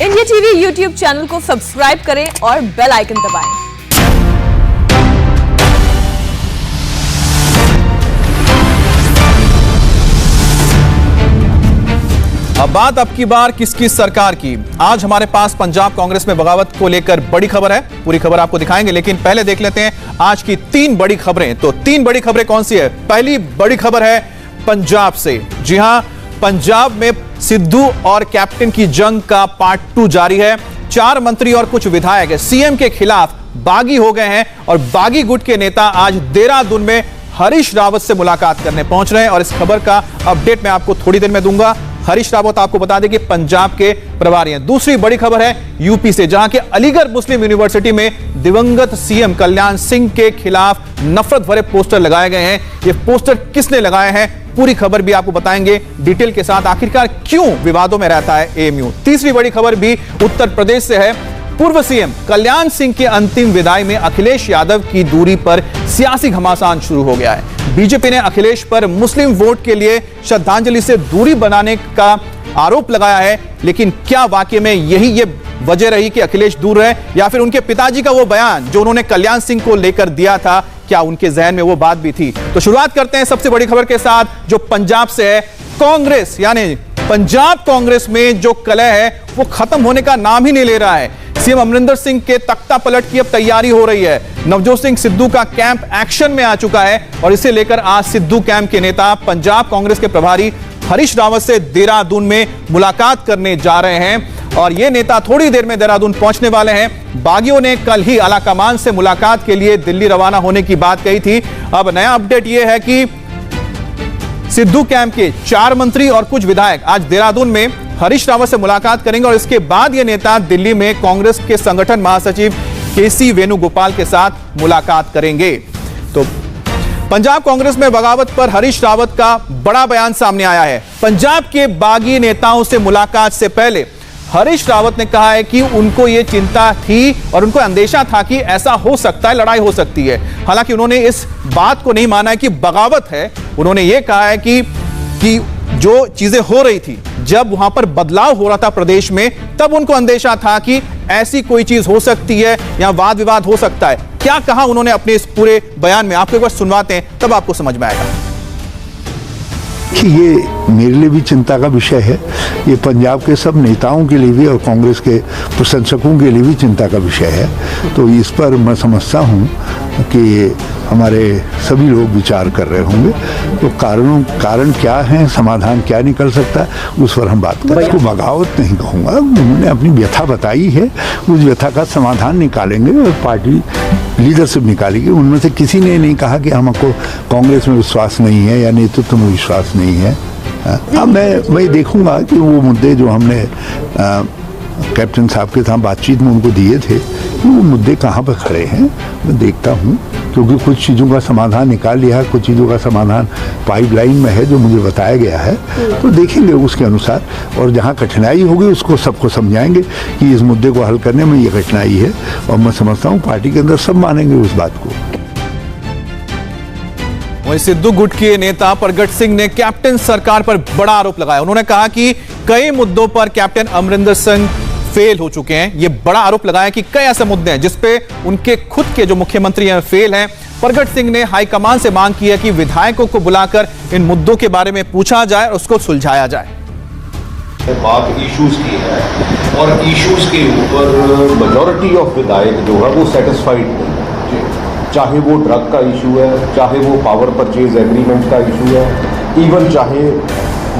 India TV YouTube channel को subscribe करें और बेल आइकन दबाएं। अब बात अब की बार किसकी सरकार की। आज हमारे पास पंजाब कांग्रेस में बगावत को लेकर बड़ी खबर है, पूरी खबर आपको दिखाएंगे, लेकिन पहले देख लेते हैं आज की 3 बड़ी खबरें। तो 3 बड़ी खबरें कौन सी है? पहली बड़ी खबर है पंजाब से। जी हां, पंजाब में सिद्धू और कैप्टन की जंग का पार्ट 2 जारी है। 4 मंत्री और कुछ विधायक सीएम के खिलाफ बागी हो गए हैं और बागी गुट के नेता आज देहरादून में हरीश रावत से मुलाकात करने पहुंच रहे हैं और इस खबर का अपडेट मैं आपको थोड़ी देर में दूंगा। हरीश रावत आपको बता दें कि पंजाब के प्रभारी हैं। दूसरी बड़ी खबर है यूपी से, जहां के अलीगढ़ मुस्लिम यूनिवर्सिटी में दिवंगत सीएम कल्याण सिंह के खिलाफ नफरत भरे पोस्टर लगाए गए हैं। ये पोस्टर किसने लगाए हैं, पूरी खबर भी आपको बताएंगे डिटेल के साथ। आखिरकार क्यों विवादों में रहता है एएमयू। तीसरी बड़ी खबर भी उत्तर प्रदेश से है। पूर्व सीएम कल्याण सिंह के अंतिम विदाई में अखिलेश यादव की दूरी पर सियासी घमासान शुरू हो गया है। बीजेपी ने अखिलेश पर मुस्लिम वोट के लिए श्रद्धांजलि से दूरी बनाने का आरोप लगाया है, लेकिन क्या वाकई में यही ये वजह रही कि अखिलेश दूर रहे, या फिर उनके पिताजी का वो बयान जो उन्होंने कल्याण सिंह को लेकर दिया था, क्या उनके जहन में वो बात भी थी? तो शुरुआत करते हैं सबसे बड़ी खबर के साथ, जो पंजाब से है। कांग्रेस यानी पंजाब कांग्रेस में जो कलह है वो खत्म होने का नाम ही नहीं ले रहा है। सीएम अमरिंदर सिंह के तख्ता पलट की अब तैयारी हो रही है। नवजोत सिंह सिद्धू का कैंप एक्शन में आ चुका है और इसे लेकर आज सिद्धू कैंप के नेता पंजाब कांग्रेस के प्रभारी हरीश रावत से देहरादून में मुलाकात करने जा रहे हैं और ये नेता थोड़ी देर में देहरादून पहुंचने वाले हैं। बागियों ने कल ही आलाकमान से मुलाकात के लिए दिल्ली रवाना होने की बात कही थी। अब नया अपडेट यह है कि सिद्धू कैंप के 4 मंत्री और कुछ विधायक आज देहरादून में हरीश रावत से मुलाकात करेंगे और इसके बाद ये नेता दिल्ली में कांग्रेस के संगठन महासचिव केसी वेणुगोपाल के साथ मुलाकात करेंगे। तो पंजाब कांग्रेस में बगावत पर हरीश रावत का बड़ा बयान सामने आया है। पंजाब के बागी नेताओं से मुलाकात से पहले हरीश रावत ने कहा है कि उनको यह चिंता थी और उनको अंदेशा था कि ऐसा हो सकता है, लड़ाई हो सकती है। हालांकि उन्होंने इस बात को नहीं माना है कि बगावत है। उन्होंने यह कहा है कि जो चीजें हो रही थी, जब वहां पर बदलाव हो रहा था प्रदेश में, तब उनको अंदेशा था कि ऐसी कोई चीज हो सकती है या वाद विवाद हो सकता है। क्या कहा उन्होंने अपने इस पूरे बयान में, आपको एक बार सुनवाते हैं तब आपको समझ में आएगा। कि ये मेरे लिए भी चिंता का विषय है, ये पंजाब के सब नेताओं के लिए भी और कांग्रेस के प्रशंसकों के लिए भी चिंता का विषय है। तो इस पर मैं समझता हूँ कि हमारे सभी लोग विचार कर रहे होंगे। तो कारण क्या है, समाधान क्या निकल सकता है, उस पर हम बात करें। उसको बगावत नहीं कहूँगा, उन्होंने अपनी व्यथा बताई है, उस व्यथा का समाधान निकालेंगे और पार्टी लीडरशिप निकालेगी। उनमें से किसी ने नहीं कहा कि हमको कांग्रेस में विश्वास नहीं है या नेतृत्व में विश्वास नहीं है। अब मैं देखूंगा कि वो मुद्दे जो हमने कैप्टन साहब के साथ बातचीत में उनको दिए थे, वो मुद्दे कहाँ पर खड़े हैं, मैं देखता हूँ। क्योंकि कुछ चीज़ों का समाधान निकाल लिया है, कुछ चीज़ों का समाधान पाइपलाइन में है जो मुझे बताया गया है। तो देखेंगे उसके अनुसार, और जहाँ कठिनाई होगी उसको सबको समझाएंगे कि इस मुद्दे को हल करने में ये कठिनाई है। और मैं समझता हूँ पार्टी के अंदर सब मानेंगे उस बात को। वहीं सिद्धू गुट के नेता प्रगट सिंह ने कैप्टन सरकार पर बड़ा आरोप लगाया। उन्होंने कहा कि कई मुद्दों पर कैप्टन अमरिंदर सिंह फेल हो चुके हैं। ये बड़ा आरोप लगाया कि कई ऐसे मुद्दे हैं जिसपे उनके खुद के जो मुख्यमंत्री हैं फेल हैं। प्रगट सिंह ने हाईकमान से मांग की है कि विधायकों को बुलाकर इन मुद्दों के बारे में पूछा जाए और उसको सुलझाया जाए। बात इश्यूज की है और इश्यूज के ऊपर मेजॉरिटी ऑफ विधायक जो है वो सेटिस्फाइड नहीं है। चाहे वो ड्रग का इशू है, चाहे वो पावर परचेज एग्रीमेंट का इशू है, इवन चाहे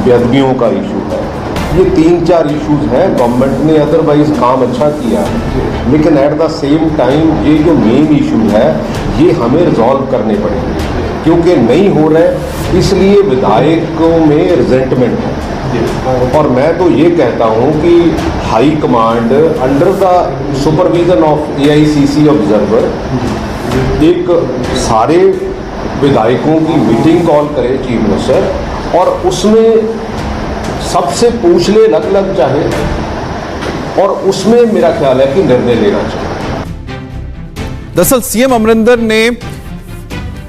बेदबियों का इशू है। ये 3-4 इश्यूज हैं। गवर्नमेंट ने अदरवाइज काम अच्छा किया, लेकिन एट द सेम टाइम ये जो मेन इशू है ये हमें रिजॉल्व करने पड़ेंगे, क्योंकि नहीं हो रहे इसलिए विधायकों में रिजेंटमेंट है। और मैं तो ये कहता हूँ कि high command under the supervision of AICC observer एक सारे विधायकों की मीटिंग कॉल करे चीफ मिनिस्टर, और उसमें सबसे पूछ ले लग चाहे, और उसमें मेरा ख्याल है कि निर्णय लेना चाहिए। दरअसल सीएम अमरिंदर ने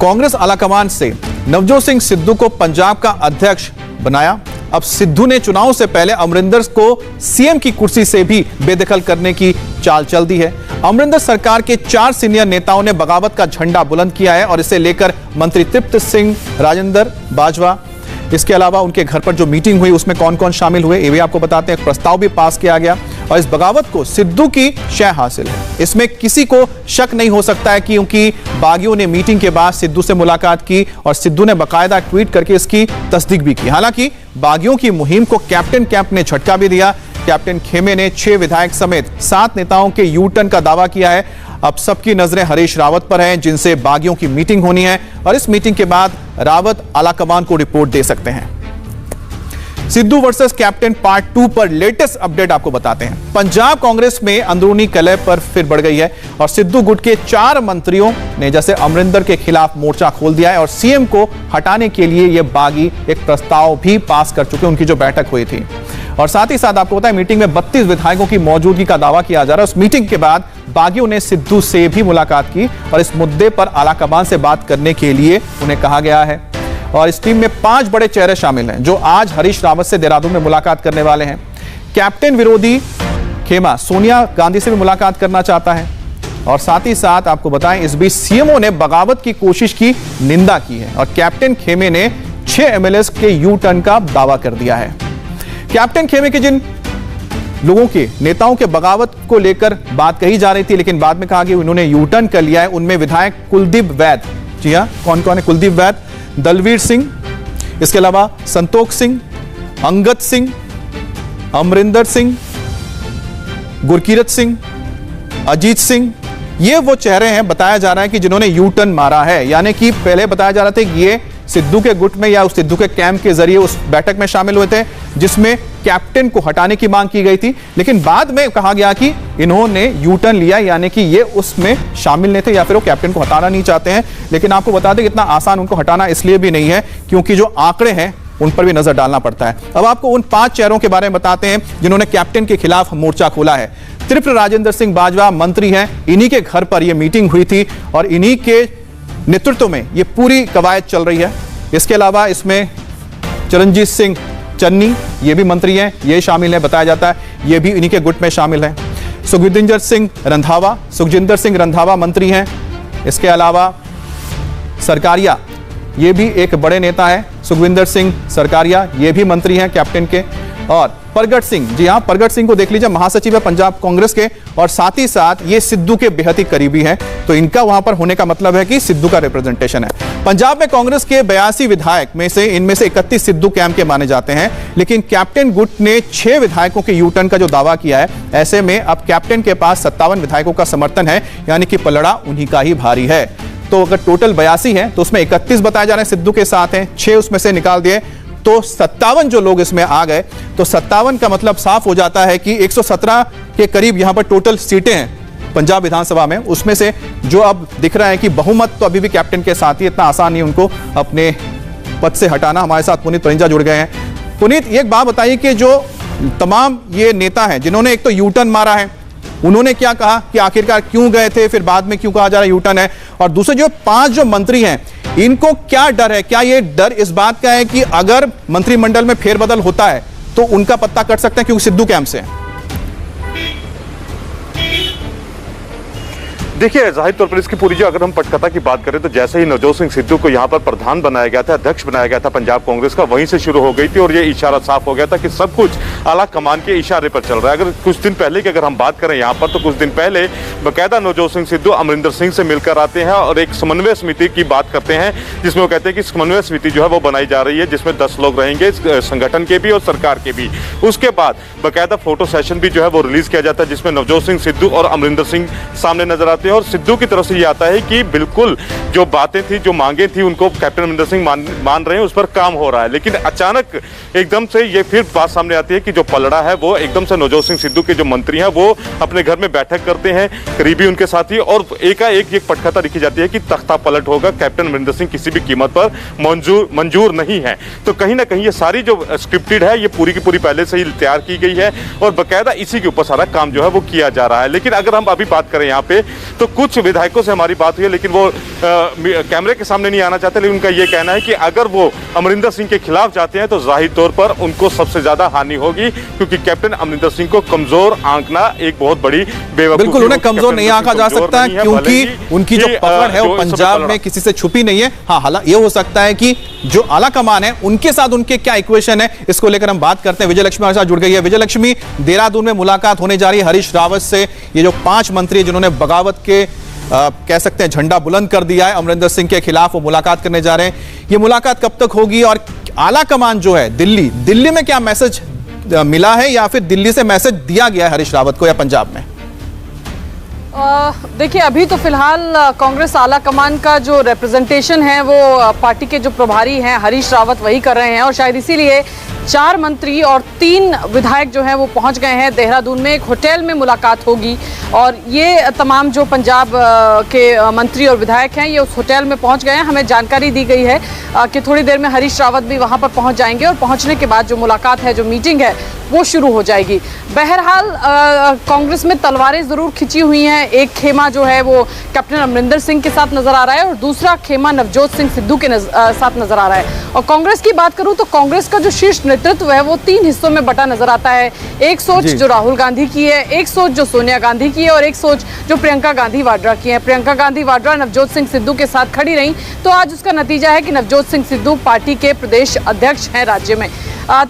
कांग्रेस आलाकमान से नवजोत सिंह सिद्धू को पंजाब का अध्यक्ष बनाया अब सिद्धू ने चुनाव से पहले अमरिंदर को सीएम की कुर्सी से भी बेदखल करने की चाल चल दी है। अमरिंदर सरकार के 4 सीनियर नेताओं ने बगावत का झंडा बुलंद किया है और इसे लेकर मंत्री तृप्त सिंह राजेंद्र बाजवा, इसके अलावा उनके घर पर जो मीटिंग हुई उसमें कौन कौन शामिल हुए ये भी आपको बताते हैं। एक प्रस्ताव भी पास किया गया और इस बगावत को सिद्धू की शय हासिल है, इसमें किसी को शक नहीं हो सकता है, क्योंकि बागियों ने मीटिंग के बाद सिद्धू से मुलाकात की और सिद्धू ने बाकायदा ट्वीट करके इसकी तस्दीक भी की। हालांकि बागियों की मुहिम को कैप्टन कैंप ने झटका भी दिया। कैप्टन खेमे ने 6 विधायक समेत 7 नेताओं के यू टर्न का दावा किया है। अब सबकी नजरें हरीश रावत पर हैं, जिनसे बागियों की मीटिंग होनी है और इस मीटिंग के बाद रावत आलाकमान को रिपोर्ट दे सकते हैं। सिद्धू वर्सेस कैप्टन पार्ट 2 पर लेटेस्ट अपडेट आपको बताते हैं। पंजाब कांग्रेस में अंदरूनी कलह पर फिर बढ़ गई है और सिद्धू गुट के 4 मंत्रियों ने जैसे अमरिंदर के खिलाफ मोर्चा खोल दिया है और सीएम को हटाने के लिए यह बागी एक प्रस्ताव भी पास कर चुके, उनकी जो बैठक हुई थी। और साथ ही साथ आपको पता है मीटिंग में 32 विधायकों की मौजूदगी का दावा किया जा रहा है। उस मीटिंग के बाद बागियों ने सिद्धू से भी मुलाकात की और इस मुद्दे पर आलाकमान से बात करने के लिए उन्हें कहा गया है। और इस टीम में 5 बड़े चेहरे शामिल हैं जो आज हरीश रावत से देहरादून में मुलाकात करने वाले हैं। कैप्टन विरोधी खेमा सोनिया गांधी से भी मुलाकात करना चाहता है और साथ ही साथ आपको बताएं इस बीच सीएमओ ने बगावत की कोशिश की निंदा की है और कैप्टन खेमे ने 6 एमएलए के यू टर्न का दावा कर दिया है। कैप्टन खेमे के जिन लोगों के नेताओं के बगावत को लेकर बात कही जा रही थी, लेकिन बाद में कहा कि उन्होंने यू टर्न कर लिया है, उनमें विधायक कुलदीप वैद, जी हां, कौन कौन है? कुलदीप वैद, दलवीर सिंह, इसके अलावा संतोख सिंह, अंगद सिंह, अमरिंदर सिंह, गुरकीरत सिंह, अजीत सिंह, ये वो चेहरे हैं बताया जा रहा है कि जिन्होंने यू टर्न मारा है। यानी कि पहले बताया जा रहा था कि ये सिद्धू के गुट में या उस सिद्धू के कैंप के जरिए उस बैठक में शामिल हुए थे जिसमें कैप्टन को हटाने की मांग की गई थी, लेकिन बाद में कहा गया कि इन्होंने यू टर्न लिया, यानी कि ये उसमें शामिल नहीं थे या फिर वो कैप्टन को हटाना नहीं चाहते हैं। लेकिन आपको बता दें इतना आसान उनको हटाना इसलिए भी नहीं है क्योंकि जो आंकड़े हैं उन पर भी नजर डालना पड़ता है। अब आपको उन 5 चेहरों के बारे में बताते हैं जिन्होंने कैप्टन के खिलाफ मोर्चा खोला है। तृप्त राजेंद्र सिंह बाजवा मंत्री हैं, इन्हीं के घर पर यह मीटिंग हुई थी और इन्हीं के नेतृत्व में यह पूरी कवायद चल रही है। इसके अलावा इसमें चरणजीत सिंह चन्नी ये भी मंत्री हैं, ये शामिल है, बताया जाता है ये भी इन्हीं के गुट में शामिल हैं। सुखविंदर सिंह रंधावा मंत्री हैं। इसके अलावा सरकारिया ये भी एक बड़े नेता है, सुखविंदर सिंह सरकारिया ये भी मंत्री हैं कैप्टन के। और परगट सिंह, जी हां, परगट सिंह को देख लीजिए, महासचिव है पंजाब कांग्रेस के और साथ ही साथ ये सिद्धू के बेहद ही करीबी हैं, तो इनका वहां पर होने का मतलब है कि सिद्धू का रिप्रेजेंटेशन है। पंजाब में कांग्रेस के 82 विधायक में से इनमें से 31 सिद्धू कैंप के माने जाते हैं, लेकिन कैप्टन गुट ने 6 विधायकों के यू टर्न का जो दावा किया है, ऐसे में अब कैप्टन के पास 57 विधायकों का समर्थन है, यानी कि पलड़ा उन्हीं का ही भारी है। तो अगर टोटल 82 है तो उसमें 31 बताए जा रहे हैं सिद्धू के साथ हैं, 6 उसमें से निकाल दिए तो 57 जो लोग इसमें आ गए, तो 57 का मतलब साफ हो जाता है कि 117 के करीब यहां पर टोटल सीटें हैं पंजाब विधानसभा में। उसमें से जो अब दिख रहा है कि बहुमत तो अभी भी कैप्टन के साथ ही, इतना आसान नहीं उनको अपने पद से हटाना। हमारे साथ पुनीत परिंजा जुड़ गए हैं। पुनीत, एक बात बताइए कि जो तमाम ये नेता हैं जिन्होंने एक तो यू टर्न मारा है, उन्होंने क्या कहा कि आखिरकार क्यों गए थे, फिर बाद में क्यों कहा जा रहा है यू टर्न है, और दूसरे जो 5 जो मंत्री हैं इनको क्या डर है? क्या ये डर इस बात का है कि अगर मंत्रिमंडल में फेरबदल होता है तो उनका पत्ता कट सकते हैं क्योंकि सिद्धू कैंप से है? देखिए, जाहिर तौर पर इसकी पूरी जो अगर हम पटकथा की बात करें तो जैसे ही नवजोत सिंह सिद्धू को यहाँ पर प्रधान बनाया गया था, अध्यक्ष बनाया गया था पंजाब कांग्रेस का, वहीं से शुरू हो गई थी और ये इशारा साफ हो गया था कि सब कुछ आला कमान के इशारे पर चल रहा है। अगर कुछ दिन पहले की अगर हम बात करें यहाँ पर, तो कुछ दिन पहले बाकायदा नवजोत सिंह सिद्धू अमरिंदर सिंह से मिलकर आते हैं और एक समन्वय समिति की बात करते हैं, जिसमें वो कहते हैं कि समन्वय समिति जो है वो बनाई जा रही है, जिसमें 10 लोग रहेंगे संगठन के भी और सरकार के भी। उसके बाद बाकायदा फोटो सेशन भी जो है वो रिलीज किया जाता है, जिसमें नवजोत सिंह सिद्धू और अमरिंदर सिंह सामने नजर आते हैं और सिद्धू की तरफ ये आता है कि बिल्कुल जो बातें थी, जो मांगे थी, उनको कैप्टन अमरिंदर सिंह मान रहे हैं, उस पर काम हो रहा है। लेकिन अचानक एकदम से ये फिर बात सामने आती है कि जो पलड़ा है वो एकदम से नवजोत सिंह सिद्धू के जो मंत्री हैं वो अपने घर में बैठक करते हैं, करीबी उनके साथी, और एकाएक एक पटकथा लिखी जाती है कि तख्ता पलट होगा, कैप्टन अमरिंदर सिंह किसी भी कीमत पर मंजूर नहीं है। तो कहीं ना कहीं ये सारी जो स्क्रिप्टेड है, ये पूरी की पूरी पहले से ही तैयार की गई है और बाकायदा इसी के ऊपर सारा काम जो है वो किया जा रहा है। लेकिन अगर हम अभी बात करें यहाँ पे, तो कुछ विधायकों से हमारी बात हुई है, लेकिन वो कैमरे के सामने नहीं आना चाहते। लेकिन उनका ये कहना है कि अगर वो अमरिंदर सिंह के खिलाफ जाते हैं तो जाहिर तौर पर उनको सबसे ज्यादा हानि होगी, क्योंकि कैप्टन अमरिंदर सिंह को कमजोर आंकना एक बहुत बड़ी बेवकूफी। बिल्कुल उन्हें कमजोर नहीं आंका जा सकता, क्योंकि उनकी जो पकड़ है वो पंजाब में किसी से छुपी नहीं है। हाँ, हालांकि ये हो सकता है कि जो आला कमान है उनके साथ उनके क्या इक्वेशन है, इसको लेकर हम बात करते हैं। विजय लक्ष्मी हमारे साथ जुड़ गई है। विजय लक्ष्मी, देहरादून में मुलाकात होने जा रही है हरीश रावत से। ये जो 5 मंत्री जिन्होंने बगावत के कह सकते हैं झंडा बुलंद कर दिया है अमरिंदर सिंह के खिलाफ, वो मुलाकात करने जा रहे हैं। ये मुलाकात कब तक होगी और आला कमान जो है दिल्ली में क्या मैसेज मिला है, या फिर दिल्ली से मैसेज दिया गया है हरीश रावत को, या पंजाब में? देखिए, अभी तो फिलहाल कांग्रेस आला कमान का जो रिप्रेजेंटेशन है वो पार्टी के जो प्रभारी हैं हरीश रावत वही कर रहे हैं, और शायद इसीलिए 4 मंत्री और 3 विधायक जो हैं वो पहुंच गए हैं देहरादून में। एक होटल में मुलाकात होगी और ये तमाम जो पंजाब के मंत्री और विधायक हैं ये उस होटल में पहुंच गए हैं। हमें जानकारी दी गई है कि थोड़ी देर में हरीश रावत भी वहां पर पहुंच जाएंगे और पहुंचने के बाद जो मुलाकात है, जो मीटिंग है, वो शुरू हो जाएगी। बहरहाल कांग्रेस में तलवारें जरूर खिंची हुई हैं। एक खेमा जो है वो कैप्टन अमरिंदर सिंह के साथ नजर आ रहा है और दूसरा खेमा नवजोत सिंह सिद्धू के साथ नजर आ रहा है। और कांग्रेस की बात करूं तो कांग्रेस का जो शीर्ष नेतृत्व है वो 3 हिस्सों में बटा नजर आता है। एक सोच जो राहुल गांधी की है, एक सोच जो सोनिया गांधी की है, और एक सोच जो प्रियंका गांधी वाड्रा की है। प्रियंका गांधी वाड्रा नवजोत सिंह सिद्धू के साथ खड़ी रही, तो आज उसका नतीजा है कि नवजोत सिंह सिद्धू पार्टी के प्रदेश अध्यक्ष हैं राज्य में।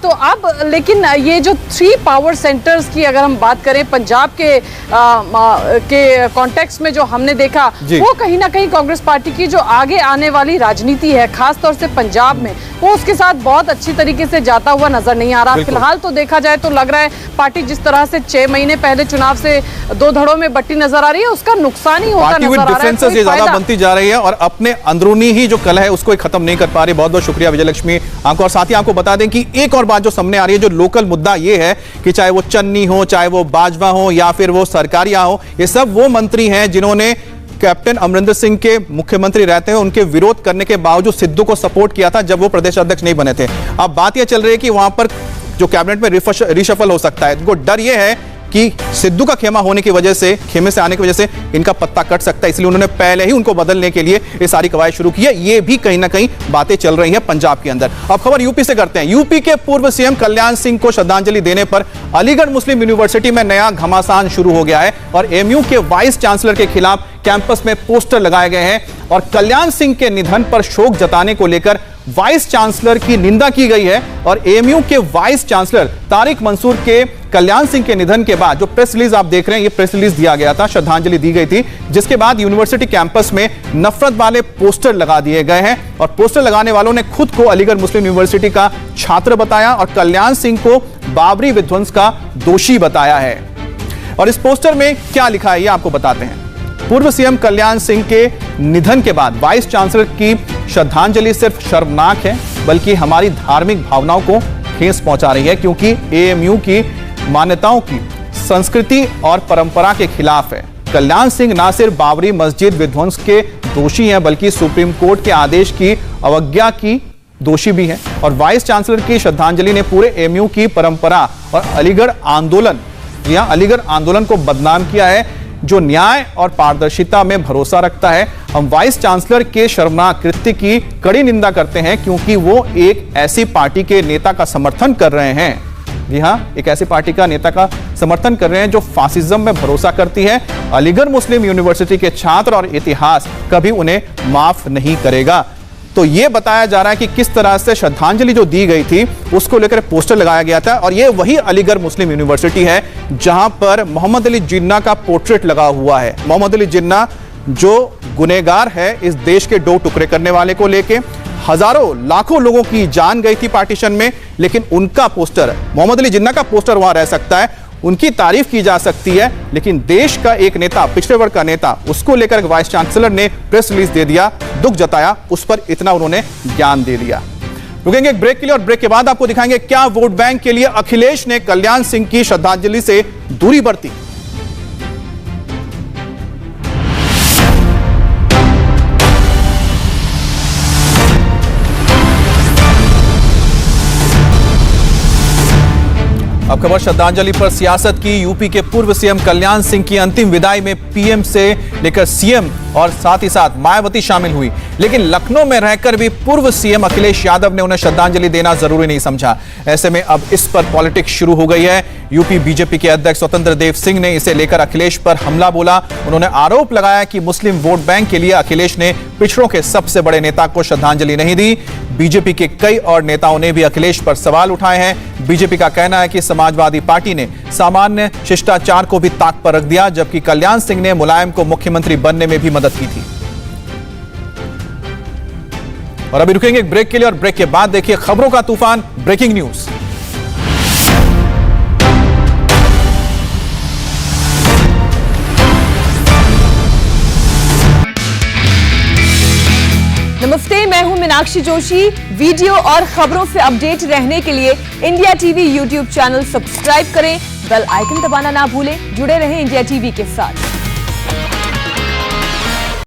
तो अब लेकिन ये जो 3 पावर सेंटर्स की अगर हम बात करें पंजाब के कॉन्टेक्स्ट में जो हमने देखा, वो कहीं ना कहीं कांग्रेस पार्टी की जो आगे आने वाली राजनीति है, खासतौर से पंजाब में, वो उसके साथ बहुत अच्छी तरीके से जाता हुआ नजर नहीं आ रहा। फिलहाल तो देखा जाए तो लग रहा है पार्टी जिस तरह से 6 महीने पहले चुनाव से 2 धड़ों में बट्टी नजर आ रही है, उसका नुकसान ही होता नजर आ रहा है। ये ज्यादा बनती जा रही है और अपने अंदरूनी ही जो कलह है उसको खत्म नहीं कर पा रही। बहुत बहुत शुक्रिया विजय लक्ष्मी आपको। और साथ ही आपको बता दें कि एक और बात जो सामने आ रही है, जो लोकल मुद्दा ये है कि चाहे वो चन्नी हो, चाहे वो बाजवा हो, या फिर वो सरकारिया हो, ये सब वो मंत्री हैं जिन्होंने कैप्टन अमरिंदर सिंह के मुख्यमंत्री रहते हैं उनके विरोध करने के बावजूद सिद्धू को सपोर्ट किया था जब वो प्रदेश अध्यक्ष नहीं बने थे। अब बात यह चल रही है कि वहां पर जो कैबिनेट में रिशफल हो सकता है। इनको डर यह है कि सिद्धू का खेमा होने की वजह से, खेमे से आने की वजह से इनका पत्ता कट सकता है, इसलिए उन्होंने पहले ही उनको बदलने के लिए ये सारी कवायद शुरू की है। ये भी कहीं ना कहीं बातें चल रही हैं पंजाब के अंदर। अब खबर यूपी से करते हैं। यूपी के पूर्व सीएम कल्याण सिंह को श्रद्धांजलि देने पर अलीगढ़ मुस्लिम यूनिवर्सिटी में नया घमासान शुरू हो गया है और एएमयू के वाइस चांसलर के खिलाफ कैंपस में पोस्टर लगाए गए हैं और कल्याण सिंह के निधन पर शोक जताने को लेकर वाइस चांसलर की निंदा की गई है। और एएमयू के वाइस चांसलर तारिक मंसूर के कल्याण सिंह के निधन के बाद जो प्रेस रिलीज आप देख रहे हैं, ये प्रेस रिलीज दिया गया था, श्रद्धांजलि दी गई थी, जिसके बाद यूनिवर्सिटी कैंपस में नफरत वाले पोस्टर लगा दिए गए हैं और पोस्टर लगाने वालों ने खुद को अलीगढ़ मुस्लिम यूनिवर्सिटी का छात्र बताया और कल्याण सिंह को बाबरी विध्वंस का दोषी बताया है। और इस पोस्टर में क्या लिखा है ये आपको बताते हैं। पूर्व सीएम कल्याण सिंह के निधन के बाद वाइस चांसलर की श्रद्धांजलि सिर्फ शर्मनाक है बल्कि हमारी धार्मिक भावनाओं को ठेस पहुंचा रही है, क्योंकि एएमयू की मान्यताओं की, संस्कृति और परंपरा के खिलाफ है। कल्याण सिंह ना सिर्फ बाबरी मस्जिद विध्वंस के दोषी हैं बल्कि सुप्रीम कोर्ट के आदेश की अवज्ञा की दोषी भी हैं। और वाइस चांसलर की श्रद्धांजलि ने पूरे एएमयू की परंपरा और अलीगढ़ आंदोलन को बदनाम किया है, जो न्याय और पारदर्शिता में भरोसा रखता है। हम वाइस चांसलर के शर्मनाक कृत्य की कड़ी निंदा करते हैं, क्योंकि वो एक ऐसी पार्टी के नेता का समर्थन कर रहे हैं, जी हां, एक ऐसी पार्टी का नेता का समर्थन कर रहे हैं जो फासिज्म में भरोसा करती है। अलीगढ़ मुस्लिम यूनिवर्सिटी के छात्र और इतिहास कभी उन्हें माफ नहीं करेगा। तो यह बताया जा रहा है कि किस तरह से श्रद्धांजलि जो दी गई थी उसको लेकर पोस्टर लगाया गया था और यह वही अलीगढ़ मुस्लिम यूनिवर्सिटी है जहां पर मोहम्मद अली जिन्ना का पोर्ट्रेट लगा हुआ है। मोहम्मद अली जिन्ना जो गुनहगार है इस देश के 2 टुकड़े करने वाले को लेके, हजारों लाखों लोगों की जान गई थी पार्टीशन में, लेकिन उनका पोस्टर, मोहम्मद अली जिन्ना का पोस्टर वहां रह सकता है, उनकी तारीफ की जा सकती है, लेकिन देश का एक नेता, पिछड़े वर्ग का नेता, उसको लेकर वाइस चांसलर ने प्रेस रिलीज दे दिया, दुख जताया, उस पर इतना उन्होंने ज्ञान दे दिया। रुकेंगे एक ब्रेक के लिए और ब्रेक के बाद आपको दिखाएंगे क्या वोट बैंक के लिए अखिलेश ने कल्याण सिंह की श्रद्धांजलि से दूरी बरती। अब खबर श्रद्धांजलि पर सियासत की। यूपी के पूर्व सीएम कल्याण सिंह की अंतिम विदाई में पीएम से लेकर सीएम और साथ ही साथ मायावती शामिल हुई, लेकिन लखनऊ में रहकर भी पूर्व सीएम अखिलेश यादव ने उन्हें श्रद्धांजलि देना जरूरी नहीं समझा। ऐसे में अब इस पर पॉलिटिक्स शुरू हो गई है। यूपी बीजेपी के अध्यक्ष स्वतंत्र देव सिंह ने इसे लेकर अखिलेश पर हमला बोला। उन्होंने आरोप लगाया कि मुस्लिम वोट बैंक के लिए अखिलेश ने पिछड़ों के सबसे बड़े नेता को श्रद्धांजलि नहीं दी। बीजेपी के कई और नेताओं ने भी अखिलेश पर सवाल उठाए हैं। बीजेपी का कहना है कि समाजवादी पार्टी ने सामान्य शिष्टाचार को भी ताक पर रख दिया, जबकि कल्याण सिंह ने मुलायम को मुख्यमंत्री बनने में भी मदद की थी। और अभी रुकेंगे एक ब्रेक के लिए और ब्रेक के बाद देखिए खबरों का तूफान, ब्रेकिंग न्यूज। नमस्ते, मैं हूं मीनाक्षी जोशी। वीडियो और खबरों से अपडेट रहने के लिए India TV YouTube channel subscribe करें, बेल आइकन दबाना ना भूलें। जुड़े रहें इंडिया टीवी के साथ।